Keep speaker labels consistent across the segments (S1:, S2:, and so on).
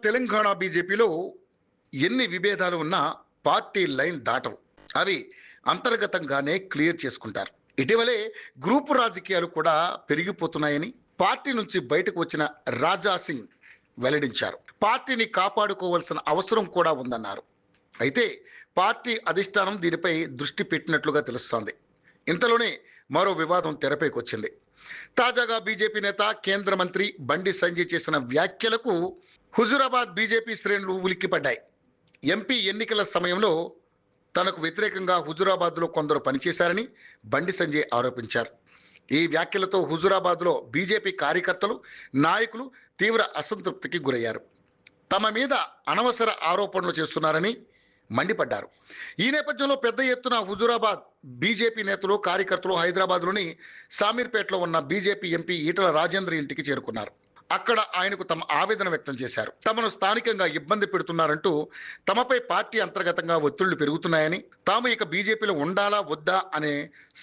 S1: తెలంగాణ బీజేపీలో ఎన్ని విభేదాలు ఉన్నా పార్టీ లైన్ దాటవు. అవి అంతర్గతంగానే క్లియర్ చేసుకుంటారు. ఇటీవలే గ్రూపు రాజకీయాలు కూడా పెరిగిపోతున్నాయని పార్టీ నుంచి బయటకు వచ్చిన రాజా సింగ్ వెల్లడించారు. పార్టీని కాపాడుకోవాల్సిన అవసరం కూడా ఉందన్నారు. అయితే పార్టీ అధిష్టానం దీనిపై దృష్టి పెట్టినట్లుగా తెలుస్తోంది. ఇంతలోనే మరో వివాదం తెరపైకి వచ్చింది. తాజాగా బీజేపీ నేత కేంద్ర మంత్రి బండి సంజయ్ చేసిన వ్యాఖ్యలకు హుజూరాబాద్ బీజేపీ శ్రేణులు ఉలిక్కిపడ్డాయి. ఎంపీ ఎన్నికల సమయంలో తనకు వ్యతిరేకంగా హుజూరాబాద్లో కొందరు పనిచేశారని బండి సంజయ్ ఆరోపించారు. ఈ వ్యాఖ్యలతో హుజూరాబాద్లో బీజేపీ కార్యకర్తలు, నాయకులు తీవ్ర అసంతృప్తికి గురయ్యారు. తమ మీద అనవసర ఆరోపణలు చేస్తున్నారని మండిపడ్డారు. ఈ నేపథ్యంలో పెద్ద ఎత్తున హుజూరాబాద్ బీజేపీ నేతలు, కార్యకర్తలు హైదరాబాద్లోని సామీర్పేటలో ఉన్న బీజేపీ ఎంపీ ఈటల రాజేందర్ ఇంటికి చేరుకున్నారు. అక్కడ ఆయనకు తమ ఆవేదన వ్యక్తం చేశారు. తమను స్థానికంగా ఇబ్బంది పెడుతున్నారంటూ, తమపై పార్టీ అంతర్గతంగా ఒత్తిళ్లు పెరుగుతున్నాయని, తాము ఇక బీజేపీలో ఉండాలా వద్దా అనే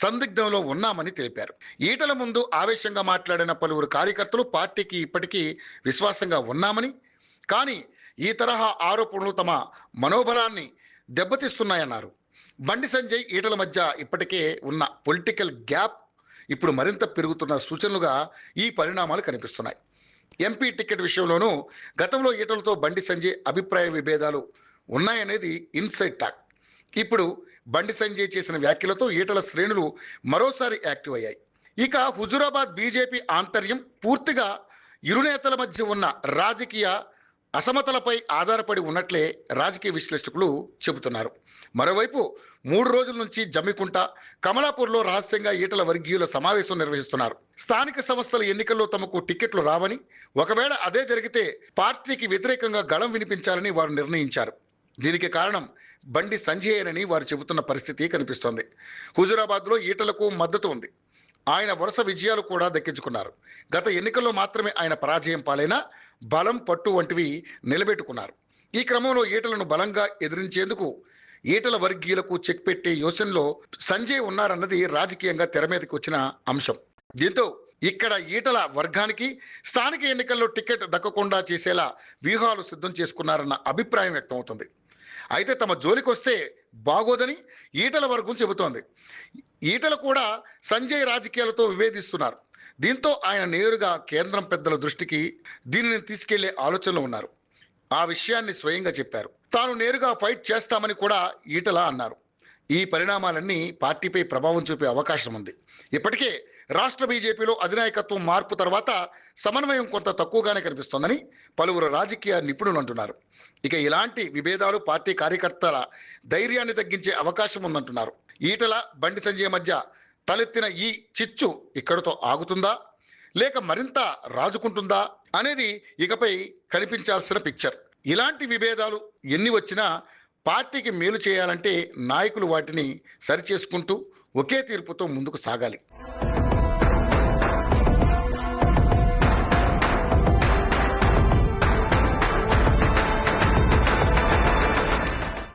S1: సందిగ్ధంలో ఉన్నామని తెలిపారు. ఈటల ముందు ఆవేశంగా మాట్లాడిన పలువురు కార్యకర్తలు పార్టీకి ఇప్పటికీ విశ్వాసంగా ఉన్నామని, కానీ ఈ తరహా ఆరోపణలు తమ మనోబలాన్ని దెబ్బతీస్తున్నాయన్నారు. బండి సంజయ్, ఈటల మధ్య ఇప్పటికే ఉన్న పొలిటికల్ గ్యాప్ ఇప్పుడు మరింత పెరుగుతున్న సూచనలుగా ఈ పరిణామాలు కనిపిస్తున్నాయి. ఎంపీ టికెట్ విషయంలోనూ గతంలో ఈటలతో బండి సంజయ్ అభిప్రాయ విభేదాలు ఉన్నాయనేది ఇన్సైడ్ టాక్. ఇప్పుడు బండి సంజయ్ చేసిన వ్యాఖ్యలతో ఈటల శ్రేణులు మరోసారి యాక్టివ్ అయ్యాయి. ఇక హుజూరాబాద్ బీజేపీ ఆంతర్యం పూర్తిగా ఇరు నేతల మధ్య ఉన్న రాజకీయ అసమతలపై ఆధారపడి ఉన్నట్లే రాజకీయ విశ్లేషకులు చెబుతున్నారు. మరోవైపు 3 రోజుల నుంచి జమ్మికుంట, కమలాపూర్లో రహస్యంగా ఈటల వర్గీయుల సమావేశం నిర్వహిస్తున్నారు. స్థానిక సంస్థల ఎన్నికల్లో తమకు టికెట్లు రావని, ఒకవేళ అదే జరిగితే పార్టీకి వ్యతిరేకంగా గళం వినిపించాలని వారు నిర్ణయించారు. దీనికి కారణం బండి సంజయేనని వారు చెబుతున్న పరిస్థితి కనిపిస్తోంది. హుజూరాబాద్లో ఈటలకు మద్దతు ఉంది. ఆయన వరుస విజయాలు కూడా దక్కించుకున్నారు. గత ఎన్నికల్లో మాత్రమే ఆయన పరాజయం పాలైనా బలం, పట్టు వంటివి నిలబెట్టుకున్నారు. ఈ క్రమంలో ఈటలను బలంగా ఎదిరించేందుకు ఈటల వర్గీయులకు చెక్ పెట్టే యోచనలో సంజయ్ ఉన్నారన్నది రాజకీయంగా తెర మీదకి వచ్చిన అంశం. దీంతో ఇక్కడ ఈటల వర్గానికి స్థానిక ఎన్నికల్లో టికెట్ దక్కకుండా చేసేలా వ్యూహాలు సిద్ధం చేసుకున్నారన్న అభిప్రాయం వ్యక్తమవుతుంది. అయితే తమ జోలికి వస్తే బాగోదని ఈటల వర్గం చెబుతోంది. ఈటల కూడా సంజయ్ రాజకీయాలతో విభేదిస్తున్నారు. దీంతో ఆయన నేరుగా కేంద్రం పెద్దల దృష్టికి దీనిని తీసుకెళ్లే ఆలోచనలో ఉన్నారు. ఆ విషయాన్ని స్వయంగా చెప్పారు. తాను నేరుగా ఫైట్ చేస్తామని కూడా ఈటల అన్నారు. ఈ పరిణామాలన్నీ పార్టీపై ప్రభావం చూపే అవకాశం ఉంది. ఇప్పటికే రాష్ట్ర బీజేపీలో అధినాయకత్వం మార్పు తర్వాత సమన్వయం కొంత తక్కువగానే కనిపిస్తోందని పలువురు రాజకీయ నిపుణులు అంటున్నారు. ఇక ఇలాంటి విభేదాలు పార్టీ కార్యకర్తల ధైర్యాన్ని తగ్గించే అవకాశం ఉందంటున్నారు. ఈటల, బండి సంజయ్ మధ్య తలెత్తిన ఈ చిచ్చు ఇక్కడితో ఆగుతుందా, లేక మరింత రాజుకుంటుందా అనేది ఇకపై కనిపించాల్సిన పిక్చర్. ఇలాంటి విభేదాలు ఎన్ని వచ్చినా పార్టీకి మేలు చేయాలంటే నాయకులు వాటిని సరిచేసుకుంటూ ఒకే తీర్పుతో ముందుకు సాగాలి.